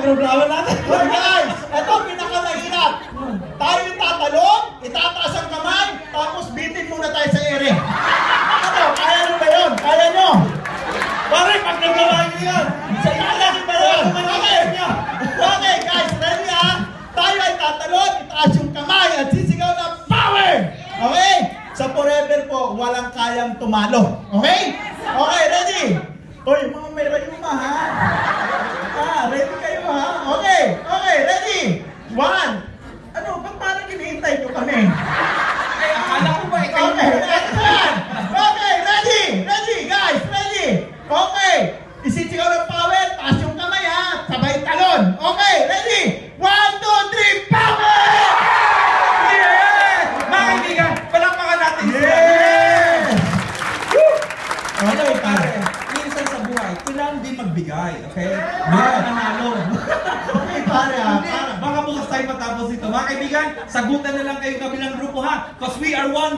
pagrubrawan natin. Hoy guys, ito pinakamahirap. Tayo yung tatalon, itataas ang kamay, tapos bitin muna tayo sa ere. Ano, kaya nyo ba yun? Kaya nyo? Pare, pag nagawa nyo yan, Sa kaya nyo ba yun? Okay guys, ready ha? Tayo ay tatalon, itaas yung kamay at sisigaw na power! Okay? Sa forever po, walang kayang tumalo. Okay? Okay, ready? Hoy, mga may rayuma ha? Ready kayo ha? Okay, okay, ready? 1. Ano, ba't parang hinihintay nyo kami? Ay, akala ko ba ikaw? Okay, excellent! Okay, ready? Ready, guys, ready? Okay, isisigaw ng power, taas yung kamay ha? Sabay talon. Okay, ready? 1, 2, 3, power! Yes! Mga kaibigan, palakpakan natin sila. Yes! Okay, pare. Minsan sa buhay, kailangan din magbigay, okay? Yeah. Nanalo. Okay, pare ha? Baka bukas tayo matapos ito. Mga kaibigan, sagutan na lang kayo kabilang grupo ha? Because we are one.